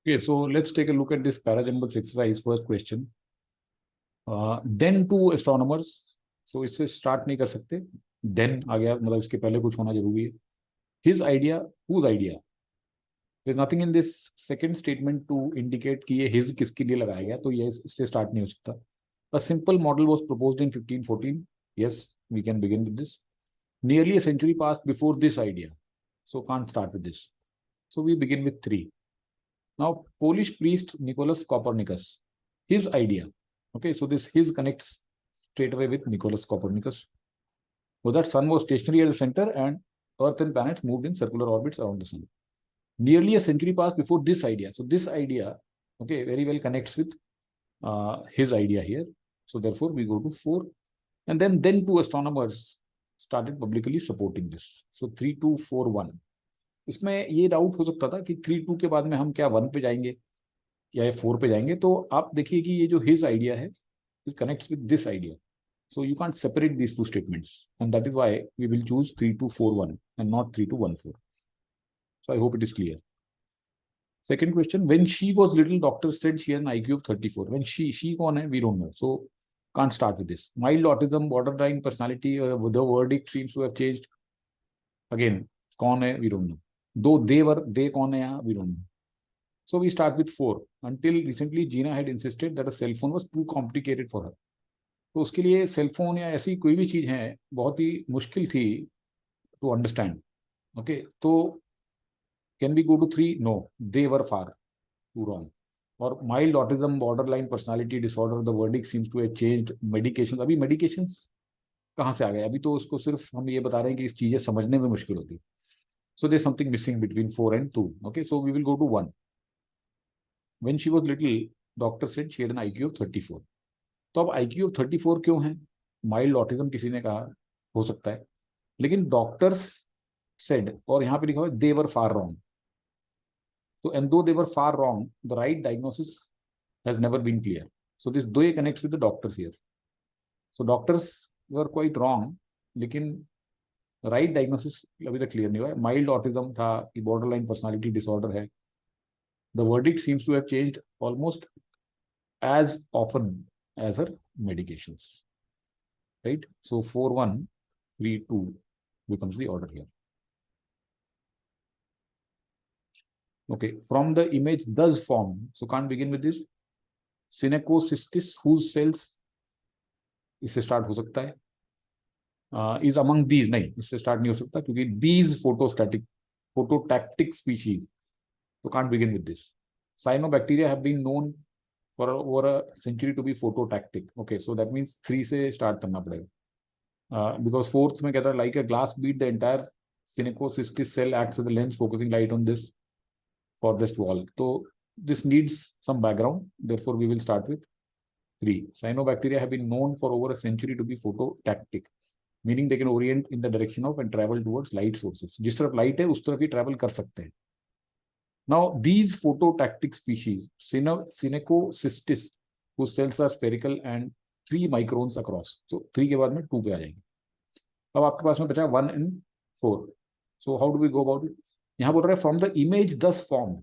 Okay, so let's take a look at this Parajumbles exercise. First question. Then two astronomers. So इससे start नहीं कर सकते. Then आ गया, मतलब इसके पहले कुछ होना जरूरी है. His idea, whose idea? There's nothing in this second statement to indicate कि ये his किसके लिए लगाया गया, तो ये इससे start नहीं हो सकता. A simple model was proposed in 1514. Yes, we can begin with this. Nearly a century passed before this idea, so can't start with this. So we begin with 3. Now, Polish priest Nicholas Copernicus, his idea. Okay, so this his connects straight away with Nicholas Copernicus. So that sun was stationary at the center and Earth and planets moved in circular orbits around the sun. Nearly a century passed before this idea. So this idea, okay, very well connects with his idea here. So therefore, we go to 4. And then two astronomers started publicly supporting this. So 3, 2, 4, 1. इसमें ये doubt हो सकता था कि 3, 2 के बाद में हम क्या 1 पे जाएंगे या 4 पे जाएंगे. तो आप देखिए कि ये जो हिज आइडिया है, it connects with this idea. So you can't separate these two statements and that is why we will choose 3, 2, 4, 1 and not 3, 2, 1, 4. So I hope it is clear. Second question, when she was little, doctor said she had an IQ of 34. When she कौन है? We don't know. So can't start with this. Mild autism, borderline personality, the verdict seems to have changed. Again, कौन है? We don't know. Though they कौन है यहाँ? We don't know. So we start with 4. Until recently, Gina had insisted that a cell phone was too complicated for her. तो उसके लिए cell phone या ऐसी कोई भी चीज है बहुत ही मुश्किल थी to understand. Okay, तो can we go to 3? No, they were far too wrong. और mild autism, borderline personality disorder, the verdict seems to have changed. Medications, अभी medications कहाँ से आ गए? अभी तो उसको सिर्फ हम ये बता रहे हैं कि इस चीजें समझने में मुश्किल होती है. So there's something missing between 4 and 2. Okay, so we will go to 1. When she was little, doctor said she had an IQ of 34. तो अब IQ of 34 क्यों है? Mild autism किसी ने कहा, हो सकता है, लेकिन डॉक्टर्स said, और यहाँ पे लिखा हुआ है they were far wrong. So, and though they were far wrong, the right diagnosis has never been clear. So this they connects with the doctors here. So doctors were quite wrong, लेकिन right diagnosis अभी तक clear नहीं हुआ है. Mild autism था कि borderline personality disorder है. The verdict seems to have changed almost as often as her medications. Right? So 4, 1, 3, 2 becomes the order here. Okay, from the image thus formed, so can't begin with this. Synechocystis, whose cells, इससे start हो सकता है. Is among these, नहीं, इससे start नहीं हो सकता क्योंकि these phototactic species, so can't begin with this. Cyanobacteria have been known for over a century to be phototactic. Okay, so that means 3 से स्टार्ट करना पड़ेगा. Because 4th में कहता है like a glass bead, the entire Synechocystis cell acts as a lens focusing light on this farthest wall. So this needs some background. Therefore, we will start with 3. Cyanobacteria have been known for over a century to be phototactic, meaning they can orient in the direction of and travel towards light sources. जिस तरफ light है उस तरफ ही travel कर सकते हैं. Now, these phototactic species, Synechocystis, whose cells are spherical and 3 microns across. So 3 के बाद में 2 पे आ जाएंगे. अब आपके पास में बचा 1 and 4. So how do we go about it? यहाँ बोल रहा है from the image thus formed.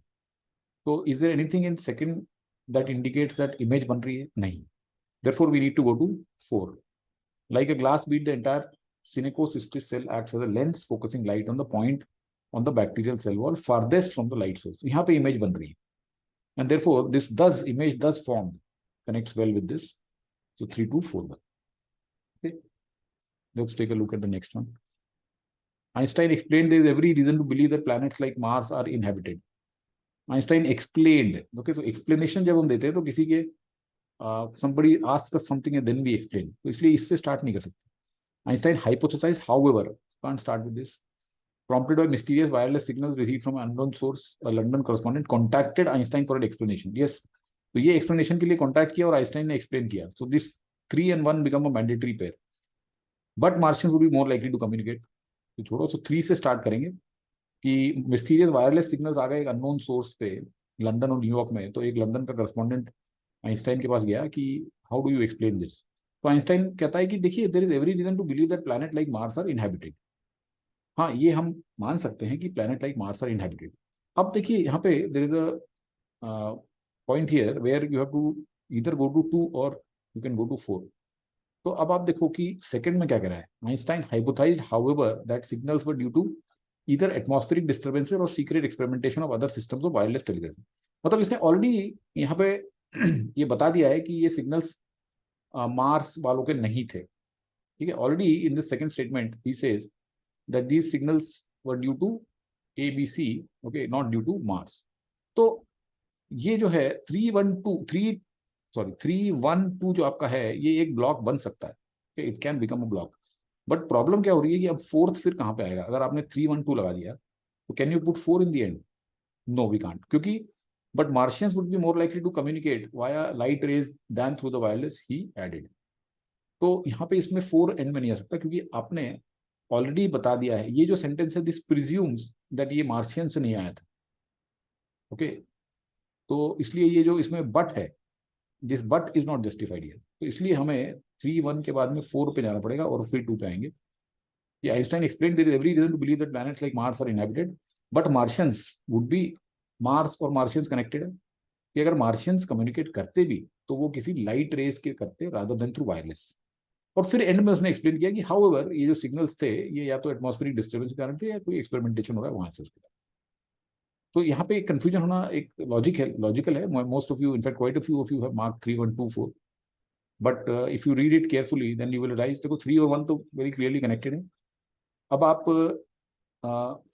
So is there anything in second that indicates that image बन रही है? नहीं. Therefore we need to go to 4. Like a glass bead, the entire Synechocystis cell acts as a lens focusing light on the point on the bacterial cell wall farthest from the light source. यहाँ पे image बन रही है. And therefore this thus image thus formed connects well with this. So 3, 2, 4, 1. Okay. Let's take a look at the next one. Einstein explained there is every reason to believe that planets like Mars are inhabited. Einstein explained. Okay, so explanation जब हम देते हैं तो किसी के somebody asks us something and then we explain. तो इसलिए इससे start नहीं कर सकते. Einstein hypothesized, however, can't start with this. Prompted by mysterious wireless signals received from an unknown source, a London correspondent contacted Einstein for an explanation. Yes, तो ये explanation के लिए contact किया और Einstein ने explain किया. So this 3 and 1 become a mandatory pair. But Martians would be more likely to communicate. तो छोड़ो, so 3 से start करेंगे कि मिस्टीरियस वायरलेस सिग्नल्स आ गए एक अननोन सोर्स पे लंदन और न्यूयॉर्क में. तो एक लंदन का करस्पॉन्डेंट आइंस्टाइन के पास गया कि how do you explain this. तो आइंस्टाइन कहता है कि देखिए there is every reason to believe that planet like Mars are inhabited. हाँ, ये हम मान सकते हैं कि planet like Mars are inhabited. अब देखिए यहाँ पे there is point here where you have to either go to 2 और यू कैन गो टू 4. तो अब आप देखो कि सेकंड में क्या कह रहा है. Einstein hypothesized however that signals were due to either atmospheric disturbances और secret experimentation of other systems of wireless telegraphy. मतलब इसने ऑलरेडी यहाँ पे ये बता दिया है कि ये सिग्नल्स मार्स वालों के नहीं थे. ठीक है, already in the second statement he says that these signals were due to ABC, okay, not due to Mars. तो ये जो है 312 जो आपका है ये एक ब्लॉक बन सकता है. It can become a block. But problem क्या हो रही है कि अब फोर्थ फिर कहाँ पे आएगा. अगर आपने 312 लगा दिया तो can you put 4 in the end. No we can't, क्योंकि but Martians would be more likely to communicate via light rays than through the wireless he added. तो यहाँ पे इसमें 4 एंड में नहीं आ सकता, क्योंकि आपने ऑलरेडी बता दिया है. ये जो सेंटेंस है दिस प्रिज्यूम्स दैट ये मार्शियन से नहीं आया था. ओके, तो इसलिए ये जो इसमें बट है, this but is not justified here. तो इसलिए हमें 3-1 के बाद में 4 पे जाना पड़ेगा और फिर 2 पे आएंगे. ये Einstein explain there is every reason to believe that planets like Mars are inhabited but Martians would be Mars और मार्शियंस कनेक्टेड है. कि अगर मार्शियंस कम्युनिकेट करते भी तो वो किसी लाइट रेस के करते रादर देन थ्रू वायरलेस. और फिर एंड में उसने एक्सप्लेन किया कि हाउएवर ये जो सिग्नल्स थे ये या तो एटमॉस्फेरिक डिस्टर्बेंस के कारण थे या कोई एक्सपेरिमेंटेशन हो रहा है वहां से उसके. तो यहाँ पे कंफ्यूजन होना एक लॉजिकल है. Most of you, in fact quite a few of you have mark 3-1-2-4. But if you read it carefully then you will realise देखो 3 और 1 तो वेरी क्लियरली कनेक्टेड है. अब आप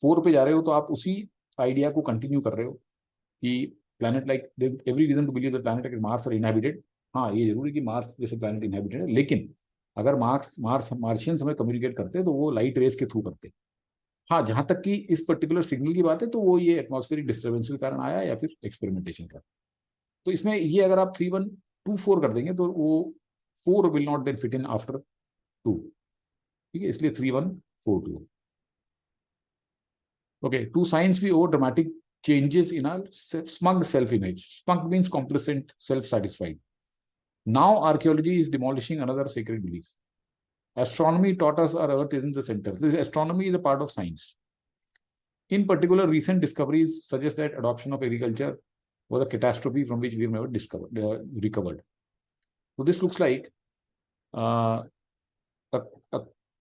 4 पे जा रहे हो तो आप उसी आइडिया को कंटिन्यू कर रहे हो कि planet like every reason to believe the planet like Mars are inhabited. हाँ, ये जरूरी कि मार्स जैसे प्लैनेट इनहैबिटेड है, लेकिन अगर मार्शियंस हमें कम्युनिकेट करते हैं तो वो लाइट रेस के थ्रू करते हैं. हाँ, जहां तक कि इस पर्टिकुलर सिग्नल की बात है तो वो ये एटमॉस्फेरिक डिस्टर्बेंस के कारण आया या फिर एक्सपेरिमेंटेशन का. तो इसमें ये अगर आप 3-1-2-4 कर देंगे तो वो 4 will not then fit in after 2. ठीक है, इसलिए 3-1-4-2. Okay, to science we over dramatic changes in our smug self-image. Smug means complacent, self-satisfied. Now archaeology is demolishing another sacred belief. Astronomy taught us our Earth is in the center. This astronomy is a part of science. In particular, recent discoveries suggest that adoption of agriculture was a catastrophe from which we have never recovered. So this looks like uh, a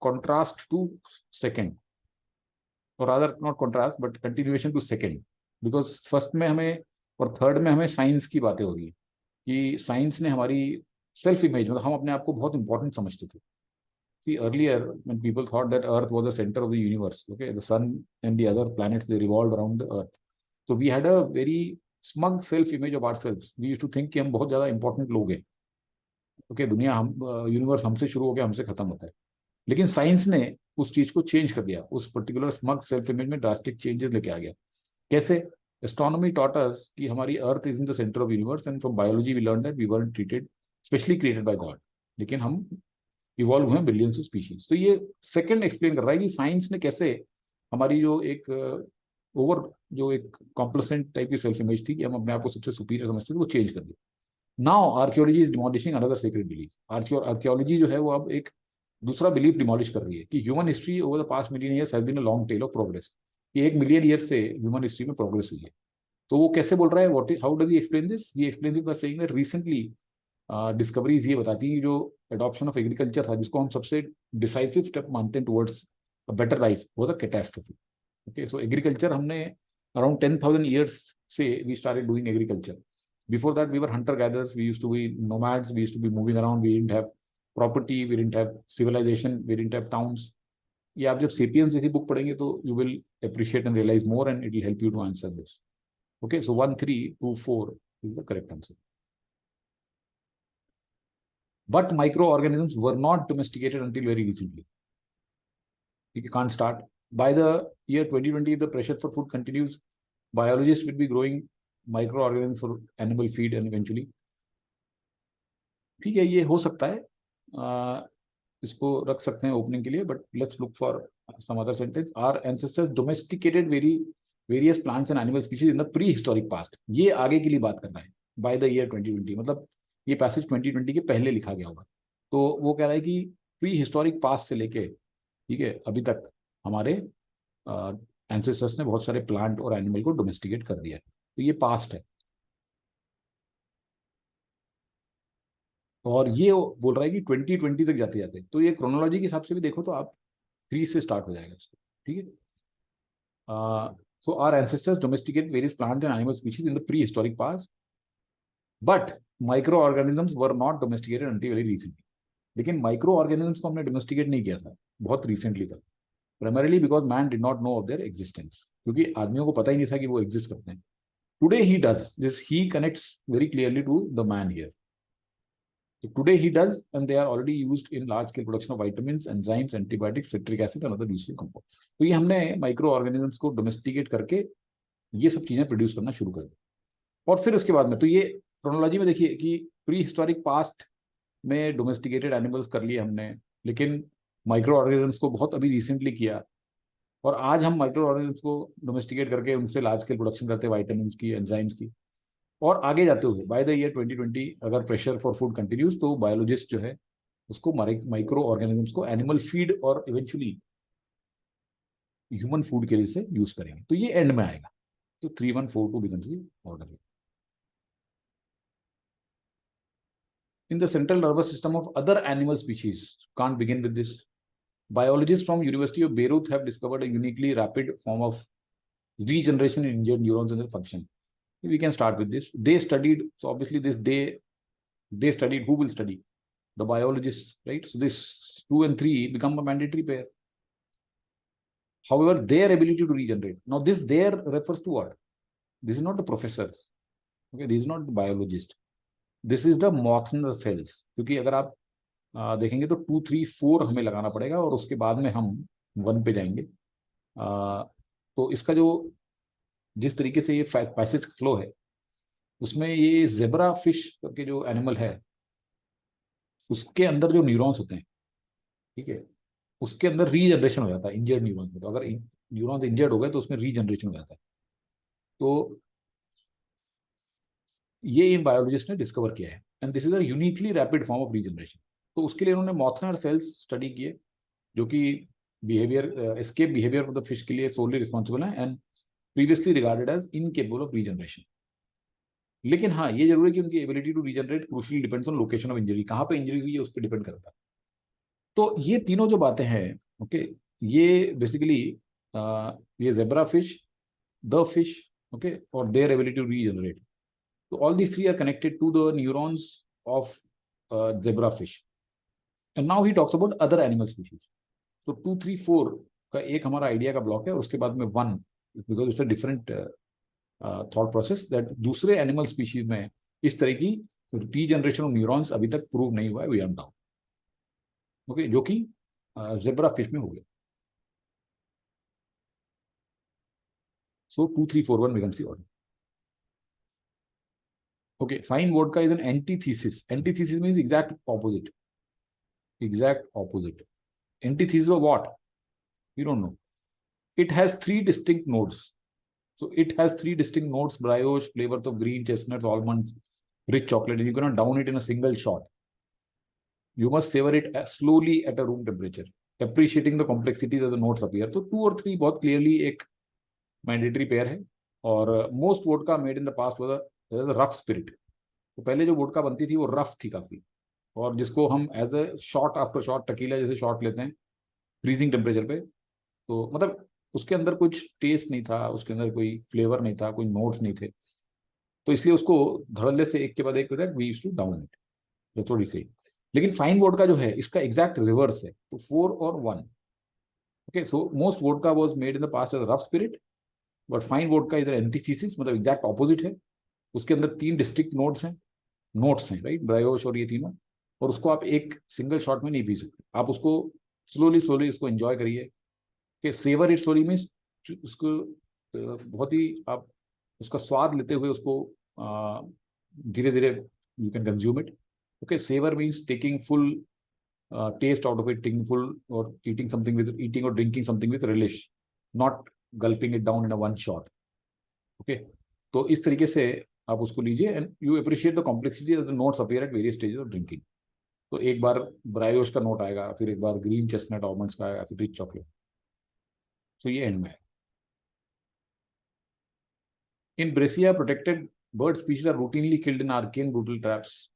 contrast to second, or rather not contrast but continuation to second. Because first में हमें और third में हमें science की बातें हो रही है कि साइंस ने हमारी सेल्फ इमेज, मतलब हम अपने आप को बहुत इंपॉर्टेंट समझते थे. See, earlier when people thought that Earth was the center of the universe, okay, the sun and the other planets they revolved around the Earth. So we had a very smug self image of ourselves. We used to think कि हम बहुत ज्यादा important लोग हैं. Okay, दुनिया हम universe हमसे शुरू हो गया, हमसे खत्म होता है. लेकिन साइंस ने उस चीज को चेंज कर दिया. उस पर्टिकुलर स्मग सेल्फ इमेज में ड्रास्टिक चेंजेस लेके आ गया. कैसे? एस्ट्रोनॉमी टॉट अस कि हमारी earth is in the centre of universe and from biology we learn that we were treated specially created by God. लेकिन हम इवॉल्व हुए बिलियंस ऑफ स्पीशीज. तो ये सेकंड एक्सप्लेन कर रहा है कि साइंस ने कैसे हमारी जो एक जो एक कॉम्प्लेसेंट टाइप की सेल्फ इमेज थी कि हम अपने आप को सबसे सुपीरियर समझते थे, वो चेंज कर दिया. Now archaeology is demolishing another secret belief. Archaeology जो है वो अब एक दूसरा बिलीफ डिमोलिश कर रही है कि human history over the past million years has been a long tale of progress. कि 1 मिलियन ईयर से ह्यूमन हिस्ट्री में प्रोग्रेस हुई है. तो वो कैसे बोल रहा है? What is how does he explain this? He explain it by saying that recently discoveries ये बताती हैं जो एडॉप्शन ऑफ एग्रीकल्चर था, जिसको हम सबसे डिसाइसिव स्टेप मानते हैं टुवर्ड्स अ बेटर लाइफ, वो था कैटास्ट्रोफी. ओके, सो एग्रीकल्चर हमने अराउंड 10,000 ईयर्स से we started doing agriculture. Before that, we were hunter gatherers. We used to be nomads. We used to be moving around. We didn't have property. We didn't have civilization. We didn't have towns. ये आप जब sapiens जैसी book पढ़ेंगे तो you will appreciate and realize more, and it will help you to answer this. Okay, so 1-3-2-4 is the correct answer. But microorganisms were not domesticated until very recently. You can't start. By the year 2020, if the pressure for food continues, biologists will be growing microorganisms for animal feed and eventually. ठीक है, ये हो सकता है. इसको रख सकते हैं ओपनिंग के लिए. But let's look for some other sentence. Our ancestors domesticated various plants and animal species in the pre historic past. ये आगे के लिए बात करना है. बाय द ईयर 2020 मतलब ये पैसेज 2020 के पहले लिखा गया होगा. तो वो कह रहा है कि प्री हिस्टोरिक पास्ट से लेके, ठीक है, अभी तक हमारे एंसेस्टर्स ने बहुत सारे प्लांट और एनिमल को डोमेस्टिकेट कर दिया है. तो ये पास्ट है. और ये बोल रहा है कि 2020 तक जाते जाते, तो ये क्रोनोलॉजी के हिसाब से भी देखो तो आप 3 से स्टार्ट हो जाएगा इसको, ठीक है। So our ancestors domesticate various plant and animal species in the pre historic past, but micro organisms were not domesticated until very recently. लेकिन माइक्रो ऑर्गेनिजम्स को हमने डोमेस्टिकेट नहीं किया था बहुत रिसेंटली तक, primarily because man did not know of their existence, क्योंकि आदमियों को पता ही नहीं था कि वो एग्जिस्ट करते हैं। Today he does this, he connects very clearly to the man here. So today he does, and they are already used in large scale production of vitamins, enzymes, antibiotics, citric acid and other useful compounds. तो ये हमने micro organisms को domesticate करके ये सब चीजें produce करना शुरू कर दी। और फिर उसके बाद में तो ये क्रोनोलॉजी में देखिए कि प्री हिस्टोरिक पास्ट में डोमेस्टिकेटेड एनिमल्स कर लिए हमने, लेकिन माइक्रो ऑर्गेनिजम्स को बहुत अभी रिसेंटली किया, और आज हम माइक्रो ऑर्गेनिजम्स को डोमेस्टिकेट करके उनसे लार्ज स्केल प्रोडक्शन करते हैं वाइटामिन की, एंजाइम्स की। और आगे जाते हुए बाय द ईयर 2020 अगर प्रेशर फॉर फूड कंटिन्यूज तो बायोलॉजिस्ट जो है उसको माइक्रो ऑर्गेनिजम्स को एनिमल फीड और इवेंचुअली ह्यूमन फूड के लिए से यूज करेंगे, तो ये एंड में आएगा। तो 3142 becomes the order. In the central nervous system of other animal species, can't begin with this. Biologists from University of Beirut have discovered a uniquely rapid form of regeneration in injured neurons and their function. We can start with this. They studied, so obviously this they studied, who will study? The biologists, right? So this 2 and 3 become a mandatory pair. However, their ability to regenerate. Now this there refers to what? This is not the professors. Okay, this is not the biologist. This is the Mauthner cells, क्योंकि अगर आप देखेंगे तो 2, 3, 4 हमें लगाना पड़ेगा और उसके बाद में हम 1 पे जाएंगे। तो इसका जो जिस तरीके से ये पैसेज फ्लो है उसमें ये जेब्रा फिश के जो एनिमल है उसके अंदर जो न्यूरॉन्स होते हैं, ठीक है, उसके अंदर रीजनरेशन हो जाता है इंजर्ड न्यूरॉन्स में। तो अगर न्यूरॉन्स इंजर्ड हो गए तो उसमें रीजनरेशन हो जाता है। तो ये इन बायोलॉजिस्ट ने डिस्कवर किया है, and this is a uniquely rapid form of regeneration. तो उसके लिए उन्होंने मॉथनर सेल्स स्टडी किए जो कि behaviour escape behaviour of the fish के लिए सोलली रिस्पॉन्सिबल है and previously regarded as incapable of regeneration. लेकिन हाँ, ये जरूरी है कि उनकी ability to regenerate crucially depends on location of injury, कहाँ पे इंजरी हुई है उस पर डिपेंड करता है। तो ये तीनों जो बातें हैं, ओके, ये बेसिकली ये zebra fish, the fish, okay, और देयर एबिलिटी टू रीजनरेट, तो all these three are connected to the neurons of zebrafish. And now he talks about other animal species. So 2, 3, 4 का एक हमारा आइडिया का block है, और उसके बाद में 1 because it's a different thought process that दूसरे एनिमल स्पीशीज में इस तरह की रीजनरेशन ऑफ न्यूरॉन्स अभी तक प्रूव नहीं हुआ है, वी आर डाउन, ओके, जो कि जेब्रा फिश में हो गया। सो 2, 3, 4, 1 becomes the order. Okay, fine vodka is an antithesis. Antithesis means exact opposite. Exact opposite. Antithesis of what? We don't know. It has 3 distinct notes. So it has 3 distinct notes: brioche, flavors of green, chestnuts, almonds, rich chocolate, and you cannot down it in a single shot. You must savor it slowly at a room temperature, appreciating the complexities as the notes appear. So 2 or 3 बहुत clearly एक mandatory pair है, और most vodka made in the past was a rough spirit. तो पहले जो vodka बनती थी वो रफ थी काफी, और जिसको हम as a shot after shot tequila जैसे शॉट लेते हैं फ्रीजिंग टेम्परेचर पे, तो मतलब उसके अंदर कुछ टेस्ट नहीं था, उसके अंदर कोई फ्लेवर नहीं था, कोई नोट्स नहीं थे, तो इसलिए उसको धड़ल्ले से एक के बाद एक we used to down it, that's what he said. लेकिन फाइन वोडका जो है इसका एग्जैक्ट रिवर्स है, तो 4 और 1। Okay, so most vodka was made in the past as rough spirit, but fine vodka is antithesis, मतलब एग्जैक्ट ऑपोजिट है। उसके अंदर 3 डिस्ट्रिक्ट नोट्स हैं, राइट, ब्रायोश और ये तीनों, और उसको आप एक सिंगल शॉट में नहीं पी सकते, आप उसको स्लोली स्लोली इसको एंजॉय करिए, कि सेवर इट स्लोली मीन्स उसको बहुत ही आप उसका स्वाद लेते हुए उसको धीरे धीरे you can consume it. Okay, savour means taking full taste out of it, taking full or eating or drinking something with relish, not gulping it down in a one shot. Okay, तो इस तरीके से आप उसको लीजिए and you appreciate the complexity the notes appear at various stages of drinking. तो एक बार ब्रायोस का नोट आएगा, फिर एक बार ग्रीन चेस्टनट आलमंड्स का आएगा, फिर रिच चॉकलेट, तो ये एंड में है। In Brescia protected bird species are routinely killed in arcane brutal traps.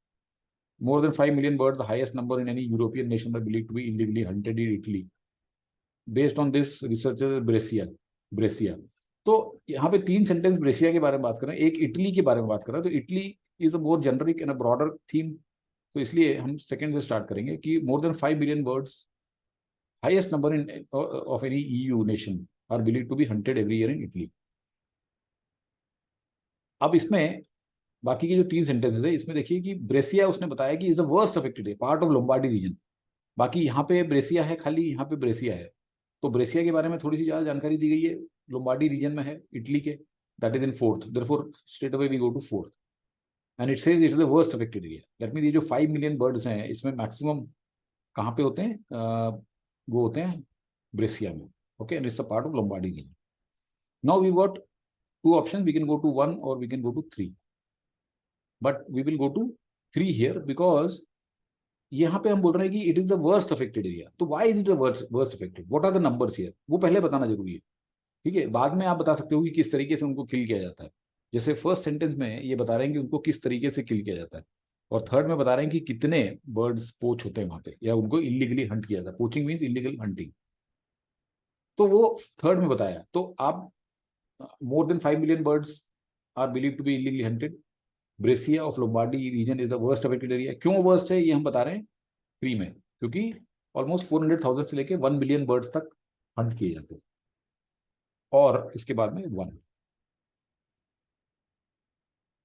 More than 5 million birds, the highest number in any European nation, are believed to be illegally hunted in Italy. Based on this, researcher Brescia. तो यहाँ पे 3 sentence Brescia के बारे में बात कर रहे हैं, एक इटली के बारे में बात कर रहे हैं। तो Italy is a more generic and a broader theme, तो इसलिए हम सेकंड से स्टार्ट करेंगे कि more than 5 billion birds, highest number in of any EU nation, are believe to be hunted every year in Italy. अब इसमें बाकी के जो 3 सेंटेंसेस है, इसमें देखिए कि ब्रेसिया उसने बताया कि इज द वर्स्ट अफेक्टेड है, पार्ट ऑफ लोम्बार्डी रीजन। बाकी यहाँ पे ब्रेसिया है, खाली यहाँ पे ब्रेसिया है। तो ब्रेसिया के बारे में थोड़ी सी ज्यादा जानकारी दी गई है, लोम्बार्डी रीजन में है इटली के, that is in fourth, therefore straight away we go to fourth, and it says it's the worst affected area. That mean ये जो 5 मिलियन बर्ड्स हैं, इसमें मैक्सिमम कहाँ पे होते हैं, वो होते हैं ब्रेसिया में। Okay, and it's a part of Lombardy region. Now we got 2 option, we can go to 1 और we can go to 3, but we will go to 3 here because यहाँ पे हम बोल रहे हैं कि it is the worst affected area. तो why is it the worst affected, what are the numbers here, वो पहले बताना जरूरी है। ठीक है, बाद में आप बता सकते हो कि किस तरीके से उनको किल किया जाता है। जैसे फर्स्ट सेंटेंस में ये बता रहे हैं कि उनको किस तरीके से किल किया जाता है, और थर्ड में बता रहे हैं कि कितने बर्ड्स पोच होते हैं वहां पे, या उनको इलीगली हंट किया जाता है। पोचिंग मीन्स इलीगल हंटिंग, तो वो थर्ड में बताया। तो आप more than 5 million birds are believe to be illegally hunted, Brescia of Lombardy region is the worst affected area. क्यों वर्स्ट है ये हम बता रहे हैं फ्री में, क्योंकि ऑलमोस्ट 400,000 से लेके 1 बिलियन बर्ड्स तक हंट किए जाते हैं, और इसके बाद में 1।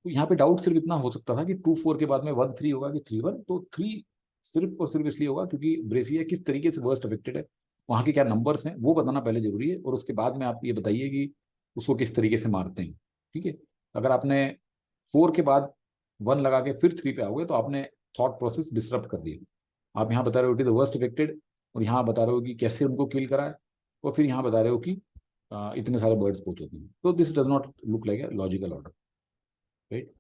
तो यहाँ पे डाउट सिर्फ इतना हो सकता था कि 2 4 के बाद में 1 3 होगा कि 3 1। तो 3 सिर्फ और सिर्फ इसलिए होगा क्योंकि ब्रेसिया किस तरीके से वर्स्ट अफेक्टेड है, वहाँ के क्या नंबर्स हैं वो बताना पहले जरूरी है, और उसके बाद में आप ये बताइए कि उसको किस तरीके से मारते हैं। ठीक है, अगर आपने 4 के बाद 1 लगा के फिर 3 पे आओगे तो आपने थॉट प्रोसेस डिस्टर्ब कर दिया। आप यहाँ बता रहे हो कि द वर्स्ट अफेक्टेड, और यहाँ बता रहे हो कि कैसे उनको किल करा है, और फिर यहाँ बता रहे हो कि इतने सारे बर्ड्स पहुंच होते हैं। तो this does not look like a logical order, right?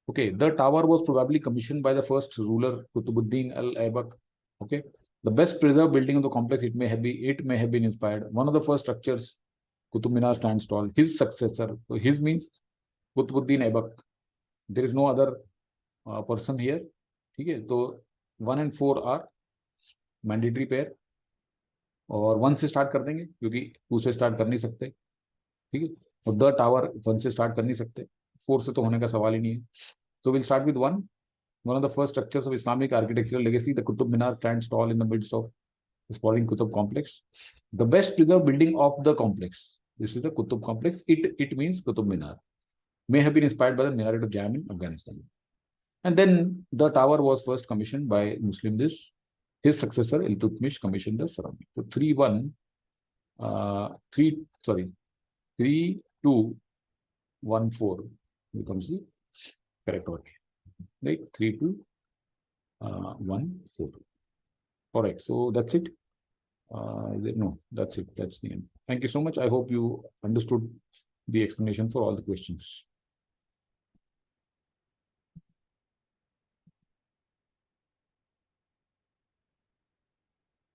Okay, the tower was probably commissioned by the first ruler Qutbuddin al-Aibak. Okay, the best preserved building of the complex. It may have been inspired. One of the first structures, Qutub Minar, stands tall. His successor, so his means Qutbuddin Aibak. There is no other person here. ठीक है, तो 1 and 4 are mandatory pair, और 1 से start कर देंगे क्योंकि 2 से start कर नहीं सकते। ठीक है, और द टावर 1 से स्टार्ट कर नहीं सकते, 4 से तो होने का सवाल ही नहीं है। So we'll start with 1. One of the first structures of Islamic architectural legacy, the Qutub Minar stands tall in the midst of the sprawling Qutub complex. The best preserved building of the complex. This is the Qutub complex. It means Qutub Minar. May have been inspired by the minaret of Jam in Afghanistan. And then the tower was first commissioned by Muslim this. His successor Iltutmish commissioned the surrounding. So 3 1, 3 sorry 3 2 1 4 becomes the correct order. Right, 3 2 1 4. All right, so that's it. No, that's it. That's the end. Thank you so much. I hope you understood the explanation for all the questions.